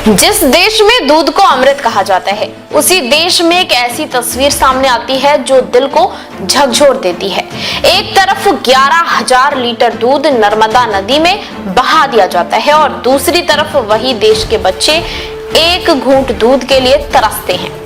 जिस देश में दूध को अमृत कहा जाता है, उसी देश में एक ऐसी तस्वीर सामने आती है जो दिल को झकझोर देती है। एक तरफ 11,000 लीटर दूध नर्मदा नदी में बहा दिया जाता है और दूसरी तरफ वही देश के बच्चे एक घूंट दूध के लिए तरसते हैं।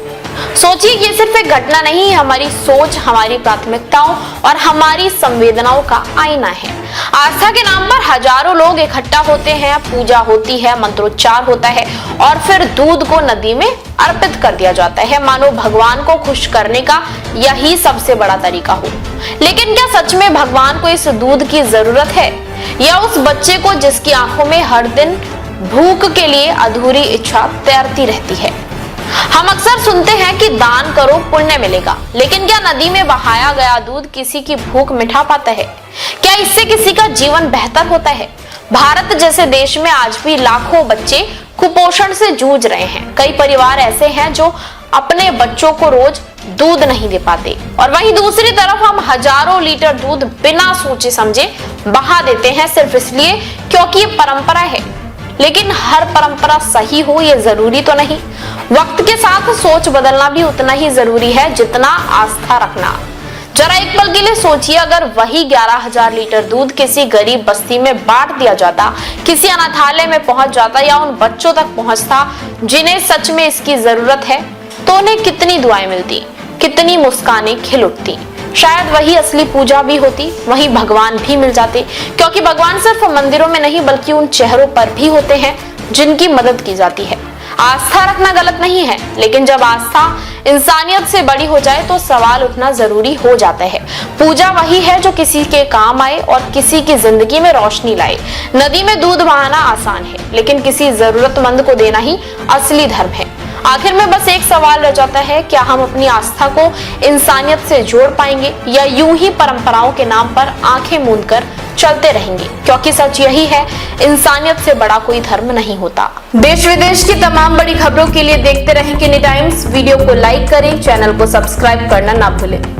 सोचिए, ये सिर्फ एक घटना नहीं, हमारी सोच, हमारी प्राथमिकताओं और हमारी संवेदनाओं का आईना है। आस्था के नाम पर हजारों लोग इकट्ठा होते हैं, पूजा होती है, मंत्रोच्चार होता है और फिर दूध को नदी में अर्पित कर दिया जाता है, मानो भगवान को खुश करने का यही सबसे बड़ा तरीका हो। लेकिन क्या सच में भगवान को इस दूध की जरूरत है, या उस बच्चे को जिसकी आंखों में हर दिन भूख के लिए अधूरी इच्छा तैरती रहती है? हम अक्सर सुनते हैं कि दान करो पुण्य मिलेगा, लेकिन क्या नदी में बहाया गया दूध किसी की भूख मिटा पाता है? क्या इससे किसी का जीवन बेहतर होता है? भारत जैसे देश में आज भी लाखों बच्चे कुपोषण से जूझ रहे हैं। कई परिवार ऐसे हैं जो अपने बच्चों को रोज दूध नहीं दे पाते, और वहीं दूसरी तरफ हम हजारों लीटर दूध बिना सोचे समझे बहा देते हैं, सिर्फ इसलिए क्योंकि ये परंपरा है। लेकिन हर परंपरा सही हो ये जरूरी तो नहीं। वक्त के साथ सोच बदलना भी उतना ही जरूरी है जितना आस्था रखना। जरा एक पल के लिए सोचिए, अगर वही 11,000 लीटर दूध किसी गरीब बस्ती में बांट दिया जाता, किसी अनाथालय में पहुंच जाता या उन बच्चों तक पहुंचता जिन्हें सच में इसकी जरूरत है, तो उन्हें कितनी दुआएं मिलती, कितनी मुस्कानें खिल उठती। शायद वही असली पूजा भी होती, वही भगवान भी मिल जाते, क्योंकि भगवान सिर्फ मंदिरों में नहीं बल्कि उन चेहरों पर भी होते हैं जिनकी मदद की जाती है। आस्था रखना गलत नहीं है, लेकिन जब आस्था इंसानियत से बड़ी हो जाए तो सवाल उठना जरूरी हो जाता है। पूजा वही है जो किसी के काम आए और किसी की जिंदगी में रोशनी लाए। नदी में दूध बहाना आसान है, लेकिन किसी जरूरतमंद को देना ही असली धर्म है। आखिर में बस एक सवाल रह जाता है, क्या हम अपनी आस्था को इंसानियत से जोड़ पाएंगे या यूं ही परंपराओं के नाम पर आंखें मूंद कर चलते रहेंगे? क्योंकि सच यही है, इंसानियत से बड़ा कोई धर्म नहीं होता। देश विदेश की तमाम बड़ी खबरों के लिए देखते रहें किनी टाइम्स। वीडियो को लाइक करें, चैनल को सब्सक्राइब करना ना भूलें।